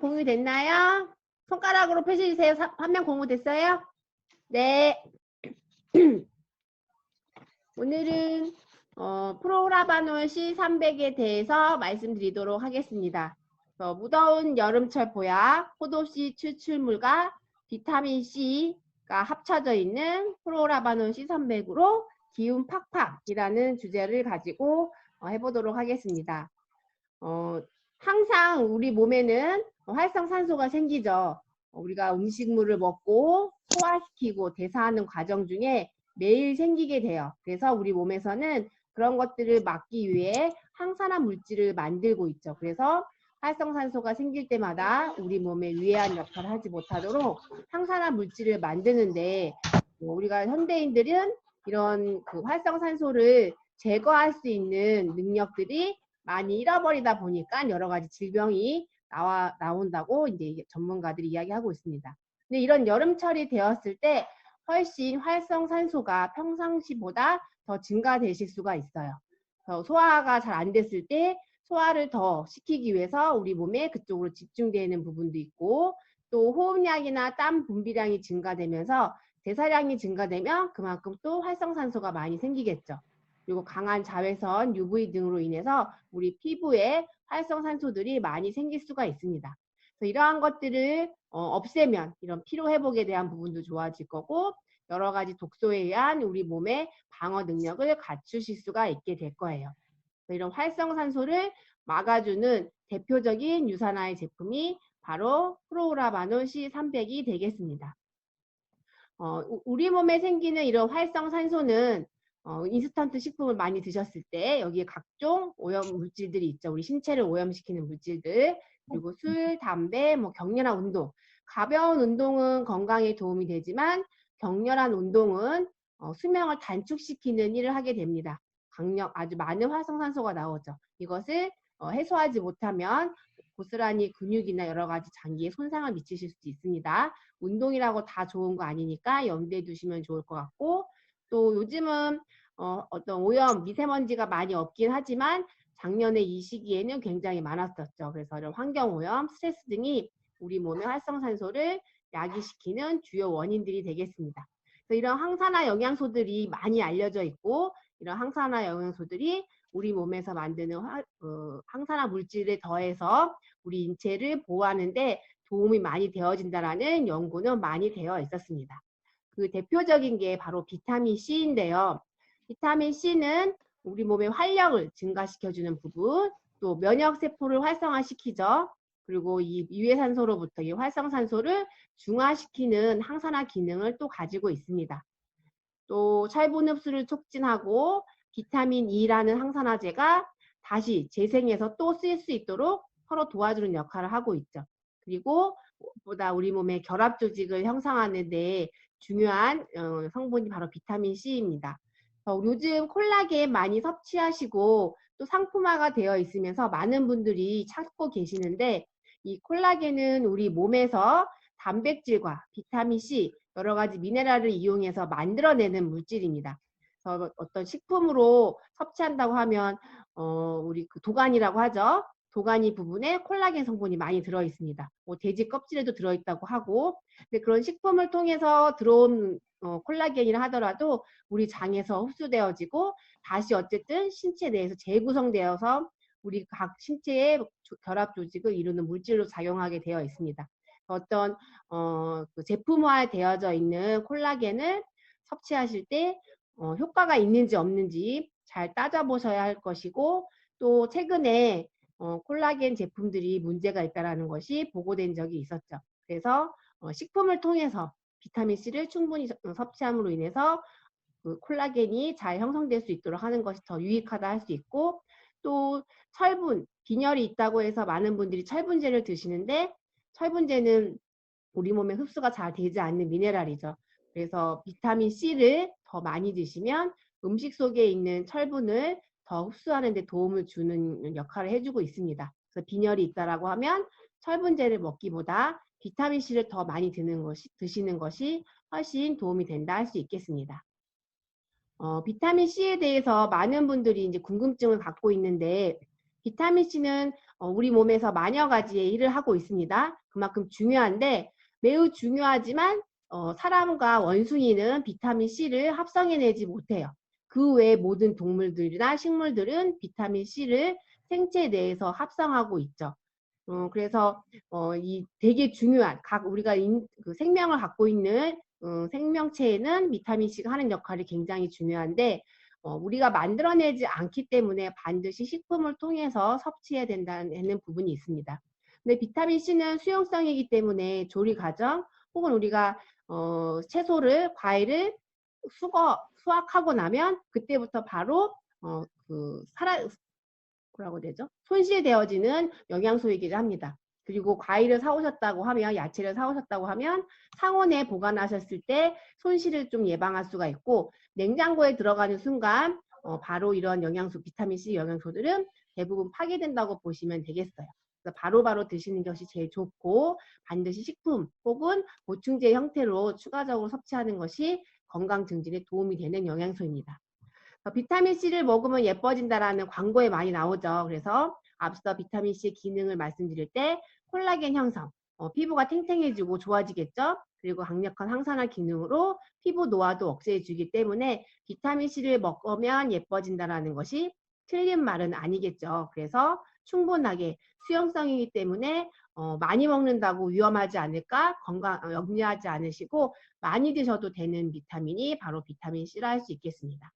공유됐나요? 손가락으로 표시해주세요. 화면 공유됐어요? 네. 오늘은 프로라바놀 C300에 대해서 말씀드리도록 하겠습니다. 무더운 여름철 보약, 포도씨 추출물과 비타민 C가 합쳐져 있는 프로라바놀 C300으로 기운 팍팍이라는 주제를 가지고 해보도록 하겠습니다. 항상 우리 몸에는 활성산소가 생기죠. 우리가 음식물을 먹고 소화시키고 대사하는 과정 중에 매일 생기게 돼요. 그래서 우리 몸에서는 그런 것들을 막기 위해 항산화 물질을 만들고 있죠. 그래서 활성산소가 생길 때마다 우리 몸에 유해한 역할을 하지 못하도록 항산화 물질을 만드는데 우리가 현대인들은 이런 그 활성산소를 제거할 수 있는 능력들이 많이 잃어버리다 보니까 여러 가지 질병이 나온다고 이제 전문가들이 이야기하고 있습니다. 근데 이런 여름철이 되었을 때 훨씬 활성산소가 평상시보다 더 증가되실 수가 있어요. 소화가 잘 안 됐을 때 소화를 더 시키기 위해서 우리 몸에 그쪽으로 집중되는 부분도 있고, 또 호흡량이나 땀 분비량이 증가되면서 대사량이 증가되면 그만큼 또 활성산소가 많이 생기겠죠. 그리고 강한 자외선, UV 등으로 인해서 우리 피부에 활성산소들이 많이 생길 수가 있습니다. 그래서 이러한 것들을 없애면 이런 피로회복에 대한 부분도 좋아질 거고, 여러 가지 독소에 의한 우리 몸의 방어 능력을 갖추실 수가 있게 될 거예요. 이런 활성산소를 막아주는 대표적인 유산화의 제품이 바로 프로라바놀 C300이 되겠습니다. 우리 몸에 생기는 이런 활성산소는 인스턴트 식품을 많이 드셨을 때 여기에 각종 오염 물질들이 있죠. 우리 신체를 오염시키는 물질들, 그리고 술, 담배, 격렬한 운동. 가벼운 운동은 건강에 도움이 되지만 격렬한 운동은 수명을 단축시키는 일을 하게 됩니다. 아주 많은 활성산소가 나오죠. 이것을 해소하지 못하면 고스란히 근육이나 여러 가지 장기에 손상을 미치실 수도 있습니다. 운동이라고 다 좋은 거 아니니까 염두에 두시면 좋을 것 같고, 또 요즘은 어떤 오염, 미세먼지가 많이 없긴 하지만 작년에 이 시기에는 굉장히 많았었죠. 그래서 이런 환경오염, 스트레스 등이 우리 몸의 활성산소를 야기시키는 주요 원인들이 되겠습니다. 그래서 이런 항산화 영양소들이 많이 알려져 있고, 이런 항산화 영양소들이 우리 몸에서 만드는 항산화 물질을 더해서 우리 인체를 보호하는데 도움이 많이 되어진다라는 연구는 많이 되어 있었습니다. 그 대표적인 게 바로 비타민 C인데요. 비타민 C는 우리 몸의 활력을 증가시켜주는 부분, 또 면역세포를 활성화시키죠. 그리고 이 유해산소로부터 이 활성산소를 중화시키는 항산화 기능을 또 가지고 있습니다. 또 철분 흡수를 촉진하고 비타민 E라는 항산화제가 다시 재생해서 또 쓰일 수 있도록 서로 도와주는 역할을 하고 있죠. 그리고 무엇보다 우리 몸의 결합 조직을 형성하는 데 중요한 성분이 바로 비타민 C입니다. 요즘 콜라겐 많이 섭취하시고 또 상품화가 되어 있으면서 많은 분들이 찾고 계시는데, 이 콜라겐은 우리 몸에서 단백질과 비타민 C, 여러 가지 미네랄을 이용해서 만들어내는 물질입니다. 그래서 어떤 식품으로 섭취한다고 하면 우리 그 도가니라고 하죠. 도가니 부분에 콜라겐 성분이 많이 들어 있습니다. 돼지 껍질에도 들어 있다고 하고, 근데 그런 식품을 통해서 들어온 콜라겐이라 하더라도 우리 장에서 흡수되어지고 다시 어쨌든 신체 내에서 재구성되어서 우리 각 신체의 결합 조직을 이루는 물질로 작용하게 되어 있습니다. 어떤 그 제품화 되어져 있는 콜라겐을 섭취하실 때 효과가 있는지 없는지 잘 따져보셔야 할 것이고, 또 최근에 콜라겐 제품들이 문제가 있다는 것이 보고된 적이 있었죠. 그래서 식품을 통해서 비타민C를 충분히 섭취함으로 인해서 그 콜라겐이 잘 형성될 수 있도록 하는 것이 더 유익하다 할 수 있고, 또 철분, 빈혈이 있다고 해서 많은 분들이 철분제를 드시는데, 철분제는 우리 몸에 흡수가 잘 되지 않는 미네랄이죠. 그래서 비타민 C를 더 많이 드시면 음식 속에 있는 철분을 더 흡수하는 데 도움을 주는 역할을 해주고 있습니다. 그래서 빈혈이 있다라고 하면 철분제를 먹기보다 비타민 C를 더 많이 드시는 것이 훨씬 도움이 된다 할 수 있겠습니다. 비타민 C에 대해서 많은 분들이 이제 궁금증을 갖고 있는데, 비타민 C는 우리 몸에서 만여 가지의 일을 하고 있습니다. 그만큼 중요한데 매우 중요하지만 사람과 원숭이는 비타민 C를 합성해내지 못해요. 그 외의 모든 동물들이나 식물들은 비타민 C를 생체 내에서 합성하고 있죠. 그래서 이 되게 중요한 우리가 그 생명을 갖고 있는 생명체에는 비타민 C가 하는 역할이 굉장히 중요한데 우리가 만들어내지 않기 때문에 반드시 식품을 통해서 섭취해야 된다는 부분이 있습니다. 근데 비타민 C는 수용성이기 때문에 조리 과정 혹은 우리가 채소를 과일을 수확하고 나면 그때부터 바로 뭐라고 되죠? 손실되어지는 영양소이기도 합니다. 그리고 과일을 사오셨다고 하면 야채를 사오셨다고 하면 상온에 보관하셨을 때 손실을 좀 예방할 수가 있고 냉장고에 들어가는 순간 바로 이런 영양소 비타민 C 영양소들은 대부분 파괴된다고 보시면 되겠어요. 그래서 바로바로 드시는 것이 제일 좋고 반드시 식품 혹은 보충제 형태로 추가적으로 섭취하는 것이 건강 증진에 도움이 되는 영양소입니다. 비타민 C를 먹으면 예뻐진다라는 광고에 많이 나오죠. 그래서 앞서 비타민 C의 기능을 말씀드릴 때 콜라겐 형성, 피부가 탱탱해지고 좋아지겠죠. 그리고 강력한 항산화 기능으로 피부 노화도 억제해주기 때문에 비타민 C를 먹으면 예뻐진다라는 것이 틀린 말은 아니겠죠. 그래서 충분하게 수용성이기 때문에 많이 먹는다고 위험하지 않을까 염려하지 않으시고 많이 드셔도 되는 비타민이 바로 비타민 C라 할 수 있겠습니다.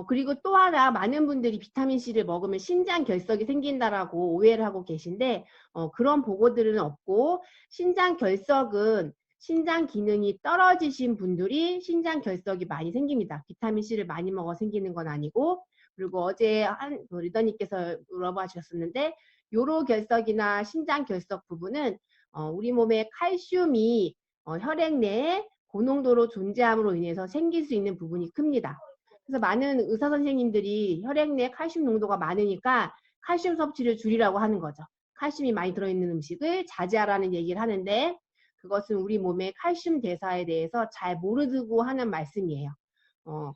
그리고 또 하나 많은 분들이 비타민 C를 먹으면 신장 결석이 생긴다라고 오해를 하고 계신데 그런 보고들은 없고 신장 결석은 신장 기능이 떨어지신 분들이 신장 결석이 많이 생깁니다. 비타민 C를 많이 먹어 생기는 건 아니고 그리고 어제 한 리더님께서 물어봐 주셨었는데 요로 결석이나 신장 결석 부분은 우리 몸에 칼슘이 혈액 내에 고농도로 존재함으로 인해서 생길 수 있는 부분이 큽니다. 그래서 많은 의사 선생님들이 혈액 내 칼슘 농도가 많으니까 칼슘 섭취를 줄이라고 하는 거죠. 칼슘이 많이 들어있는 음식을 자제하라는 얘기를 하는데 그것은 우리 몸의 칼슘 대사에 대해서 잘 모르고 하는 말씀이에요.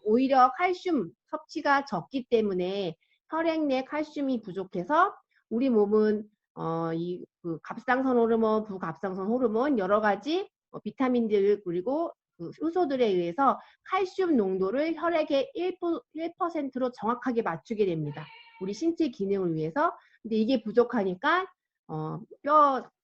오히려 칼슘 섭취가 적기 때문에 혈액 내 칼슘이 부족해서 우리 몸은 그 갑상선 호르몬, 부갑상선 호르몬 여러 가지 비타민들 그리고 그 효소들에 의해서 칼슘 농도를 혈액의 1%로 정확하게 맞추게 됩니다. 우리 신체 기능을 위해서. 근데 이게 부족하니까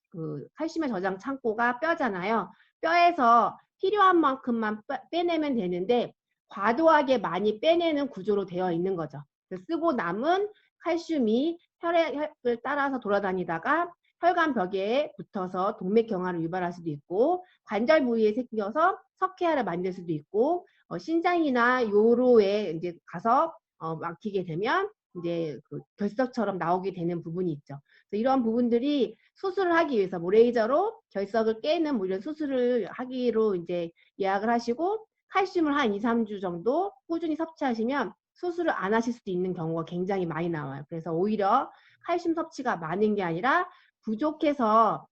그 칼슘의 저장 창고가 뼈잖아요. 뼈에서 필요한 만큼만 빼내면 되는데 과도하게 많이 빼내는 구조로 되어 있는 거죠. 쓰고 남은 칼슘이 혈액을 따라서 돌아다니다가 혈관 벽에 붙어서 동맥경화를 유발할 수도 있고 관절 부위에 생겨서 석회화를 만들 수도 있고 신장이나 요로에 이제 가서 막히게 되면 이제 그 결석처럼 나오게 되는 부분이 있죠. 그래서 이런 부분들이 수술을 하기 위해서 뭐 레이저로 결석을 깨는 뭐 이런 수술을 하기로 이제 예약을 하시고 칼슘을 한 2, 3주 정도 꾸준히 섭취하시면 수술을 안 하실 수도 있는 경우가 굉장히 많이 나와요. 그래서 오히려 칼슘 섭취가 많은 게 아니라 부족해서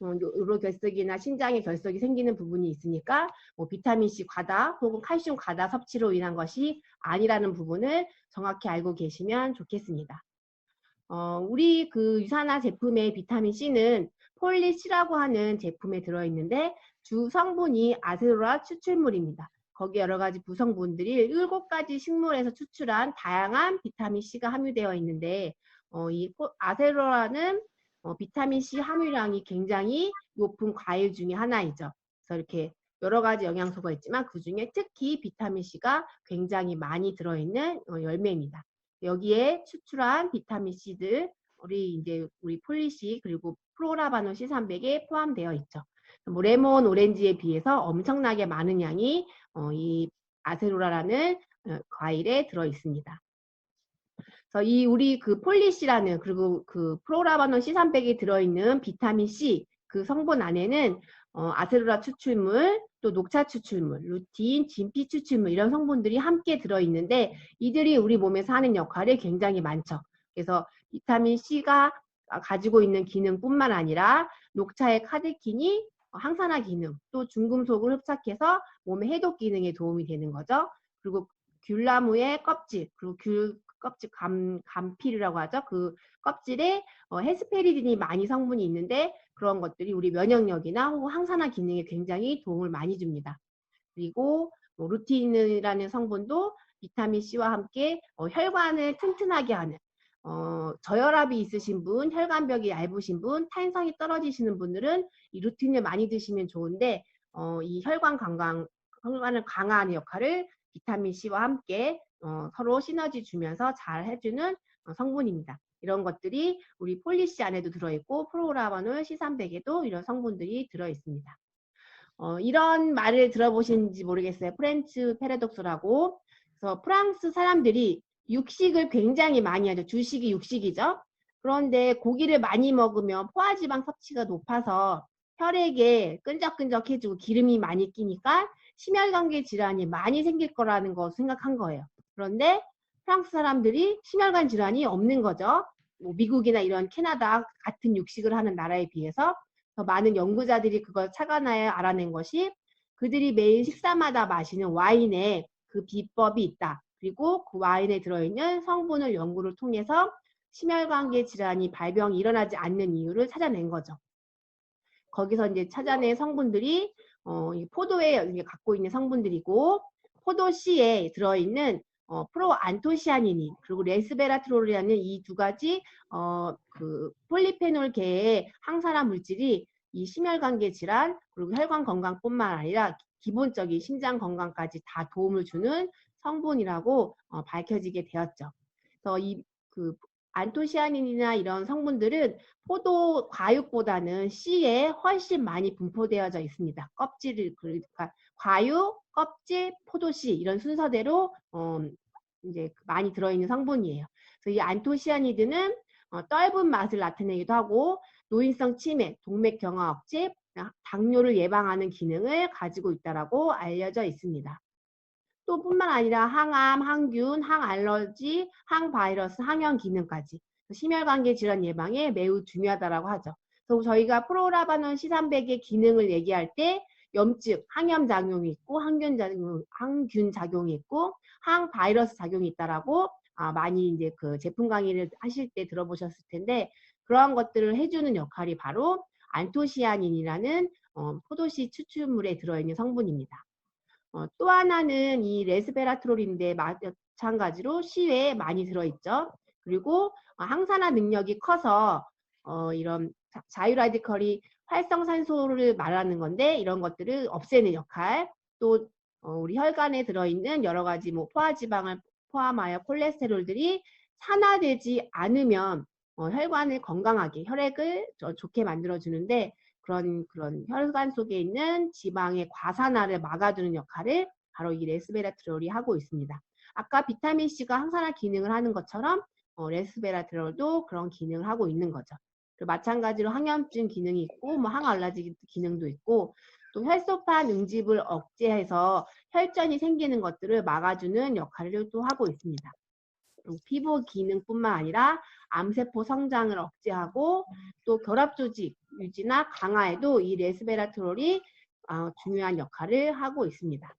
요로 결석이나 신장의 결석이 생기는 부분이 있으니까 비타민C 과다 혹은 칼슘 과다 섭취로 인한 것이 아니라는 부분을 정확히 알고 계시면 좋겠습니다. 우리 그 유산화 제품의 비타민C는 폴리C라고 하는 제품에 들어있는데 주 성분이 아세로라 추출물입니다. 거기 여러 가지 부성분들이 7가지 식물에서 추출한 다양한 비타민C가 함유되어 있는데 이 아세로라는 비타민C 함유량이 굉장히 높은 과일 중에 하나이죠. 그래서 이렇게 여러 가지 영양소가 있지만 그 중에 특히 비타민C가 굉장히 많이 들어있는 열매입니다. 여기에 추출한 비타민C들 우리 폴리C 그리고 프로라바논 C300에 포함되어 있죠. 뭐 레몬, 오렌지에 비해서 엄청나게 많은 양이 이 아세로라라는 과일에 들어 있습니다. 그래서 우리 그 폴리C라는 그리고 그 프로라바논 C300에 들어있는 비타민 C 그 성분 안에는 아세로라 추출물, 또 녹차 추출물, 루틴, 진피 추출물 이런 성분들이 함께 들어있는데 이들이 우리 몸에서 하는 역할이 굉장히 많죠. 그래서 비타민 C가 가지고 있는 기능뿐만 아니라 녹차의 카테킨이 항산화 기능, 또 중금속을 흡착해서 몸의 해독 기능에 도움이 되는 거죠. 그리고 귤나무의 껍질, 그리고 껍질 감필이라고 하죠. 그 껍질에 헤스페리딘이 많이 성분이 있는데 그런 것들이 우리 면역력이나 혹은 항산화 기능에 굉장히 도움을 많이 줍니다. 그리고 뭐 루틴이라는 성분도 비타민 C와 함께 혈관을 튼튼하게 하는 저혈압이 있으신 분, 혈관벽이 얇으신 분, 탄성이 떨어지시는 분들은 이 루틴을 많이 드시면 좋은데 이 혈관을 강화하는 역할을 비타민 C와 함께 서로 시너지 주면서 잘 해주는 성분입니다. 이런 것들이 우리 폴리시 안에도 들어있고 프로라바놀 C300에도 이런 성분들이 들어있습니다. 이런 말을 들어보신지 모르겠어요. 프렌치 패러독스라고. 그래서 프랑스 사람들이 육식을 굉장히 많이 하죠. 주식이 육식이죠. 그런데 고기를 많이 먹으면 포화지방 섭취가 높아서 혈액에 끈적끈적해지고 기름이 많이 끼니까 심혈관계 질환이 많이 생길 거라는 거 생각한 거예요. 그런데 프랑스 사람들이 심혈관 질환이 없는 거죠. 뭐 미국이나 이런 캐나다 같은 육식을 하는 나라에 비해서 더 많은 연구자들이 그걸 착안하여 알아낸 것이 그들이 매일 식사마다 마시는 와인에 그 비법이 있다. 그리고 그 와인에 들어있는 성분을 연구를 통해서 심혈관계 질환이 발병이 일어나지 않는 이유를 찾아낸 거죠. 거기서 이제 찾아낸 성분들이 포도에 갖고 있는 성분들이고 포도 씨에 들어있는 프로안토시아닌이 그리고 레스베라트롤이라는 이 두 가지 그 폴리페놀계의 항산화 물질이 이 심혈관계 질환 그리고 혈관 건강뿐만 아니라 기본적인 심장 건강까지 다 도움을 주는 성분이라고 밝혀지게 되었죠. 그래서 그 안토시아닌이나 이런 성분들은 포도 과육보다는 씨에 훨씬 많이 분포되어져 있습니다. 껍질을 그러니까 과육, 껍질, 포도씨 이런 순서대로 이제 많이 들어있는 성분이에요. 그래서 이 안토시아니드는 떫은 맛을 나타내기도 하고 노인성 치매, 동맥 경화 억제, 당뇨를 예방하는 기능을 가지고 있다라고 알려져 있습니다. 또 뿐만 아니라 항암, 항균, 항알러지, 항바이러스, 항염 기능까지 심혈관계 질환 예방에 매우 중요하다고 하죠. 그래서 저희가 프로라바논 C300의 기능을 얘기할 때 염증, 항염 작용이 있고 항균 작용이 있고 항바이러스 작용이 있다라고 많이 이제 그 제품 강의를 하실 때 들어보셨을 텐데 그러한 것들을 해주는 역할이 바로 안토시아닌이라는 포도씨 추출물에 들어있는 성분입니다. 또 하나는 이 레스베라트롤인데 마찬가지로 C외에 많이 들어있죠. 그리고 항산화 능력이 커서 이런 자유라디컬이 활성산소를 말하는 건데 이런 것들을 없애는 역할 또 우리 혈관에 들어있는 여러 가지 뭐 포화지방을 포함하여 콜레스테롤들이 산화되지 않으면 혈관을 건강하게 혈액을 좋게 만들어주는데 그런 혈관 속에 있는 지방의 과산화를 막아주는 역할을 바로 이 레스베라트롤이 하고 있습니다. 아까 비타민 C가 항산화 기능을 하는 것처럼 레스베라트롤도 그런 기능을 하고 있는 거죠. 마찬가지로 항염증 기능이 있고 뭐 항알러지 기능도 있고 또 혈소판 응집을 억제해서 혈전이 생기는 것들을 막아주는 역할을 또 하고 있습니다. 피부 기능뿐만 아니라 암세포 성장을 억제하고 또 결합 조직 유지나 강화에도 이 레스베라트롤이 중요한 역할을 하고 있습니다.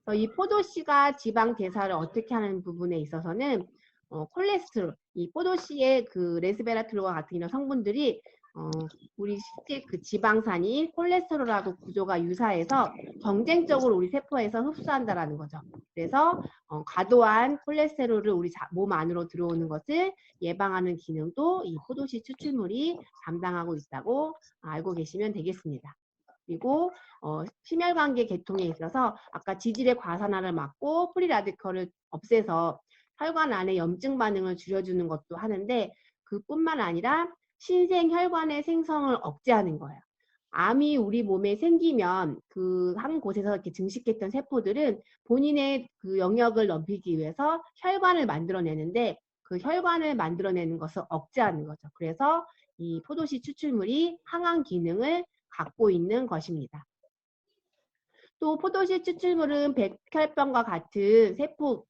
그래서 이 포도씨가 지방 대사를 어떻게 하는 부분에 있어서는 콜레스테롤, 이 포도씨의 그 레스베라트롤과 같은 이런 성분들이 우리 실제 그 지방산이 콜레스테롤하고 구조가 유사해서 경쟁적으로 우리 세포에서 흡수한다라는 거죠. 그래서 과도한 콜레스테롤을 우리 몸 안으로 들어오는 것을 예방하는 기능도 이 포도씨 추출물이 담당하고 있다고 알고 계시면 되겠습니다. 그리고 심혈관계 계통에 있어서 아까 지질의 과산화를 막고 프리라디컬을 없애서 혈관 안에 염증 반응을 줄여주는 것도 하는데 그뿐만 아니라 신생 혈관의 생성을 억제하는 거예요. 암이 우리 몸에 생기면 그 한 곳에서 이렇게 증식했던 세포들은 본인의 그 영역을 넓히기 위해서 혈관을 만들어내는데 그 혈관을 만들어내는 것을 억제하는 거죠. 그래서 이 포도씨 추출물이 항암 기능을 갖고 있는 것입니다. 또 포도씨 추출물은 백혈병과 같은 세포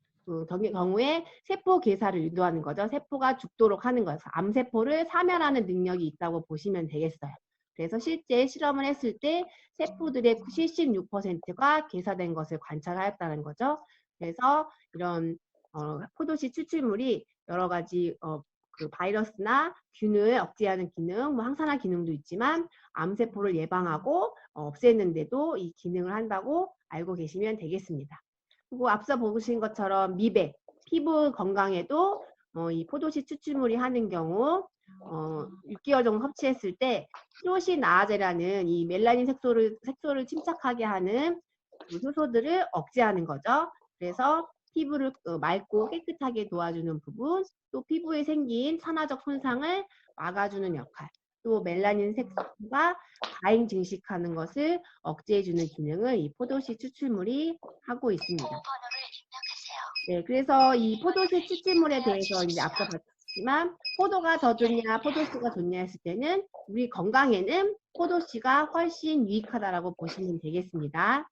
경우에 세포 개사를 유도하는 거죠. 세포가 죽도록 하는 거예요. 암세포를 사멸하는 능력이 있다고 보시면 되겠어요. 그래서 실제 실험을 했을 때 세포들의 76%가 개사된 것을 관찰하였다는 거죠. 그래서 이런 포도씨 추출물이 여러 가지 그 바이러스나 균을 억제하는 기능, 뭐 항산화 기능도 있지만 암세포를 예방하고 없애는데도 이 기능을 한다고 알고 계시면 되겠습니다. 그리고 앞서 보신 것처럼 미백, 피부 건강에도 이 포도씨 추출물이 하는 경우 6개월 정도 섭취했을 때 티로시나아제라는 이 멜라닌 색소를 침착하게 하는 그 효소들을 억제하는 거죠. 그래서 피부를 맑고 깨끗하게 도와주는 부분, 또 피부에 생긴 산화적 손상을 막아주는 역할, 또 멜라닌 색소가 과잉 증식하는 것을 억제해주는 기능을 이 포도씨 추출물이 하고 있습니다. 네, 그래서 이 포도씨 추출물에 대해서 이제 앞서 봤지만 포도가 더 좋냐, 포도씨가 좋냐 했을 때는 우리 건강에는 포도씨가 훨씬 유익하다라고 보시면 되겠습니다.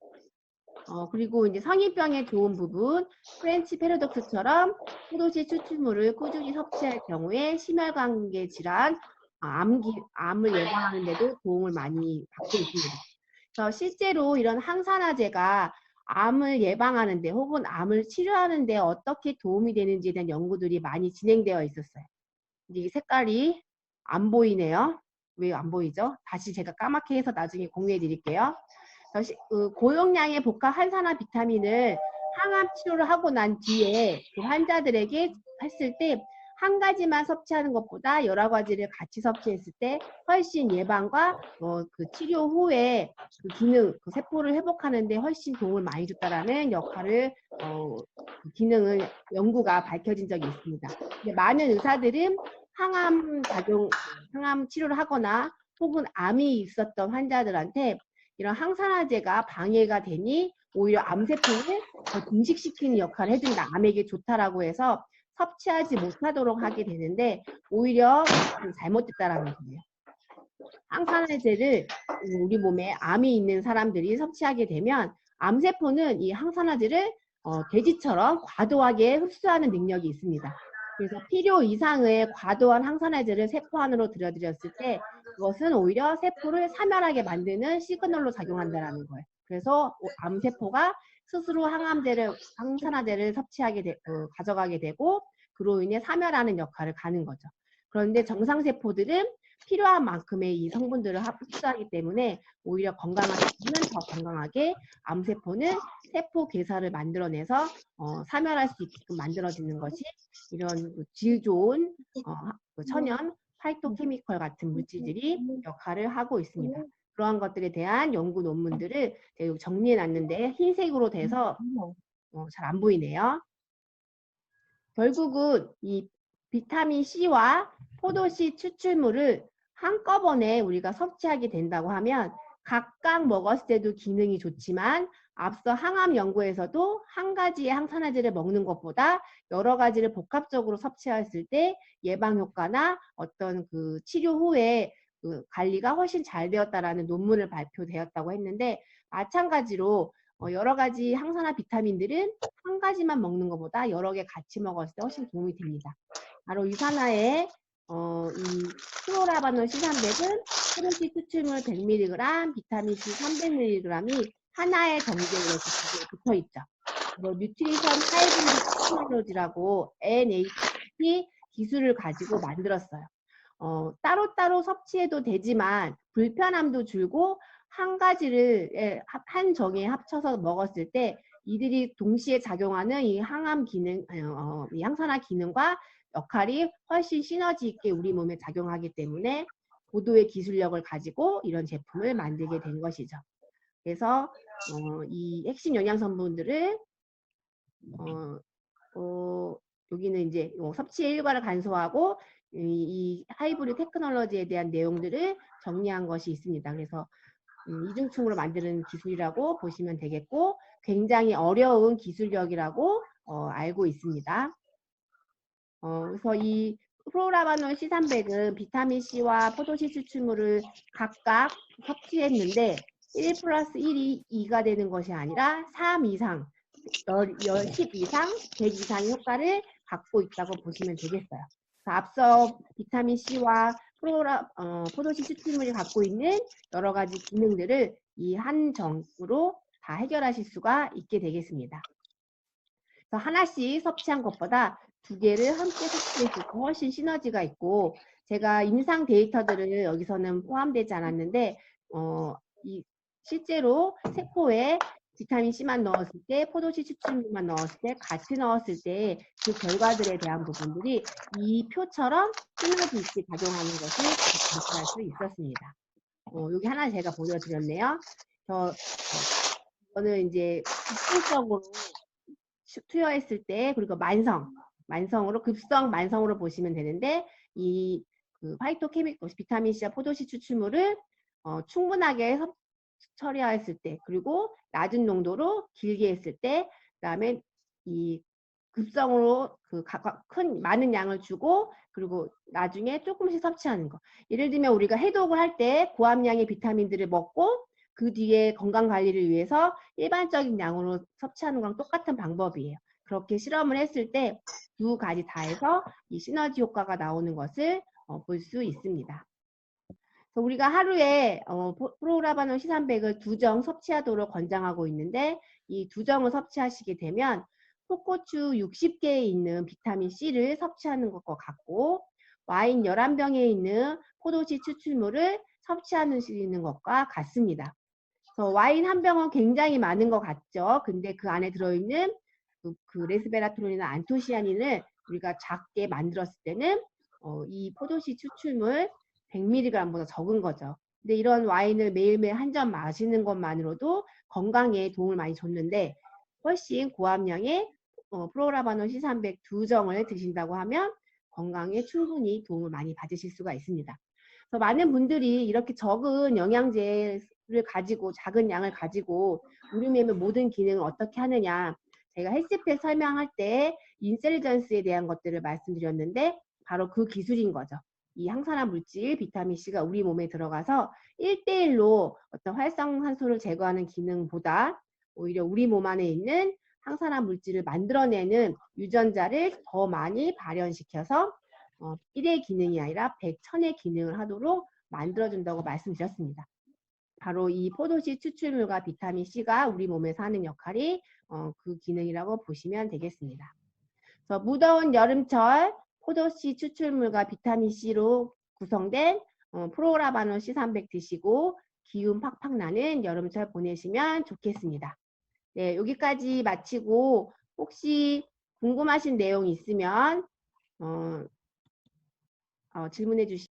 그리고 이제 성인병에 좋은 부분, 프렌치 패러독스처럼 포도씨 추출물을 꾸준히 섭취할 경우에 심혈관계 질환, 암을 예방하는 데도 도움을 많이 받고 있습니다. 그래서 실제로 이런 항산화제가 암을 예방하는데 혹은 암을 치료하는데 어떻게 도움이 되는지에 대한 연구들이 많이 진행되어 있었어요. 이 색깔이 안 보이네요. 왜 안 보이죠? 다시 제가 까맣게 해서 나중에 공유해 드릴게요. 고용량의 복합 항산화 비타민을 항암 치료를 하고 난 뒤에 그 환자들에게 했을 때 한 가지만 섭취하는 것보다 여러 가지를 같이 섭취했을 때 훨씬 예방과 그 치료 후에 그 기능, 그 세포를 회복하는 데 훨씬 도움을 많이 줬다라는 역할을 그 기능을 연구가 밝혀진 적이 있습니다. 근데 많은 의사들은 항암 치료를 하거나 혹은 암이 있었던 환자들한테 이런 항산화제가 방해가 되니 오히려 암세포를 더 증식시키는 역할을 해준다. 암에게 좋다라고 해서 섭취하지 못하도록 하게 되는데 오히려 잘못됐다라는 거예요. 항산화제를 우리 몸에 암이 있는 사람들이 섭취하게 되면 암세포는 이 항산화제를 돼지처럼 과도하게 흡수하는 능력이 있습니다. 그래서 필요 이상의 과도한 항산화제를 세포 안으로 들여들였을 때 그것은 오히려 세포를 사멸하게 만드는 시그널로 작용한다는 거예요. 그래서 암세포가 스스로 항산화제를 가져가게 되고 그로 인해 사멸하는 역할을 가는 거죠. 그런데 정상세포들은 필요한 만큼의 이 성분들을 흡수하기 때문에 오히려 건강한 세포는 더 건강하게 암세포는 세포 괴사를 만들어내서 사멸할 수 있게끔 만들어지는 것이 이런 질 좋은 천연 파이토케미컬 같은 물질들이 역할을 하고 있습니다. 그러한 것들에 대한 연구 논문들을 정리해 놨는데 흰색으로 돼서 잘 안 보이네요. 결국은 이 비타민 C와 포도씨 추출물을 한꺼번에 우리가 섭취하게 된다고 하면 각각 먹었을 때도 기능이 좋지만 앞서 항암 연구에서도 한 가지의 항산화제를 먹는 것보다 여러 가지를 복합적으로 섭취했을 때 예방 효과나 어떤 그 치료 후에 그 관리가 훨씬 잘 되었다라는 논문을 발표되었다고 했는데 마찬가지로 여러 가지 항산화 비타민들은 한 가지만 먹는 것보다 여러 개 같이 먹었을 때 훨씬 도움이 됩니다. 바로 유산화의 이 플로라바놀 C300은 포도씨 추출물 100mg, 비타민 C 300mg이 하나의 정제로 이렇게 붙어 있죠. 뉴트리션 하이브리드 테크놀로지라고 NHP 기술을 가지고 만들었어요. 따로따로 섭취해도 되지만 불편함도 줄고 한 가지를 한 정에 합쳐서 먹었을 때 이들이 동시에 작용하는 이 항암 기능, 이 항산화 기능과 역할이 훨씬 시너지 있게 우리 몸에 작용하기 때문에 고도의 기술력을 가지고 이런 제품을 만들게 된 것이죠. 그래서 이 핵심 영양성분들을 여기는 이제 섭취의 일과를 간소화하고 이 하이브리드 테크놀로지에 대한 내용들을 정리한 것이 있습니다. 그래서 이중충으로 만드는 기술이라고 보시면 되겠고 굉장히 어려운 기술력이라고 알고 있습니다. 그래서 이 플로라바놀 C300은 비타민 C와 포도씨 추출물을 각각 섭취했는데 1 플러스 1이 2가 되는 것이 아니라 3 이상, 10 이상, 100 이상의 효과를 갖고 있다고 보시면 되겠어요. 앞서 비타민 C와 포도씨 추출물이 갖고 있는 여러 가지 기능들을 이 한 정으로 다 해결하실 수가 있게 되겠습니다. 그래서 하나씩 섭취한 것보다 두 개를 함께 섭취했을 때 훨씬 시너지가 있고, 제가 임상 데이터들을 여기서는 포함되지 않았는데 이 실제로 세포에 비타민 C만 넣었을 때, 포도씨 추출물만 넣었을 때, 같이 넣었을 때 그 결과들에 대한 부분들이 이 표처럼 시너지 있게 작용하는 것을 관찰할 수 있었습니다. 여기 하나 제가 보여드렸네요. 저는 이제 급성적으로 투여했을 때, 그리고 만성으로, 급성 만성으로 보시면 되는데, 그 파이토케미컬 비타민 C와 포도씨 추출물을 충분하게 처리했을 때, 그리고 낮은 농도로 길게 했을 때, 그다음에 이 급성으로 많은 양을 주고, 그리고 나중에 조금씩 섭취하는 거. 예를 들면 우리가 해독을 할 때 고함량의 비타민들을 먹고 그 뒤에 건강 관리를 위해서 일반적인 양으로 섭취하는 거랑 똑같은 방법이에요. 그렇게 실험을 했을 때 두 가지 다 해서 이 시너지 효과가 나오는 것을 볼 수 있습니다. 그래서 우리가 하루에 프로라바논 C300을 2정 섭취하도록 권장하고 있는데, 이 2정을 섭취하시게 되면 포고추 60개에 있는 비타민 C를 섭취하는 것과 같고, 와인 11병에 있는 포도씨 추출물을 섭취하는 것과 같습니다. 그래서 와인 한 병은 굉장히 많은 것 같죠. 근데 그 안에 들어있는 그 레스베라트론이나 안토시아닌을 우리가 작게 만들었을 때는 이 포도씨 추출물 100mg보다 적은 거죠. 근데 이런 와인을 매일매일 한 잔 마시는 것만으로도 건강에 도움을 많이 줬는데, 훨씬 고함량의 프로라바논 C300 2정을 드신다고 하면 건강에 충분히 도움을 많이 받으실 수가 있습니다. 그래서 많은 분들이 이렇게 적은 영양제를 가지고, 작은 양을 가지고 우리 몸의 모든 기능을 어떻게 하느냐, 제가 헬스팩 설명할 때 인셀전스에 대한 것들을 말씀드렸는데, 바로 그 기술인 거죠. 이 항산화 물질 비타민 C가 우리 몸에 들어가서 1대1로 어떤 활성산소를 제거하는 기능보다 오히려 우리 몸 안에 있는 항산화 물질을 만들어내는 유전자를 더 많이 발현시켜서 1의 기능이 아니라 100, 1000의 기능을 하도록 만들어준다고 말씀드렸습니다. 바로 이 포도씨 추출물과 비타민 C가 우리 몸에서 하는 역할이 그 기능이라고 보시면 되겠습니다. 그래서 무더운 여름철 포도씨 추출물과 비타민 C로 구성된 프로라바논 C300 드시고 기운 팍팍 나는 여름철 보내시면 좋겠습니다. 네, 여기까지 마치고 혹시 궁금하신 내용 있으면 질문해 주시면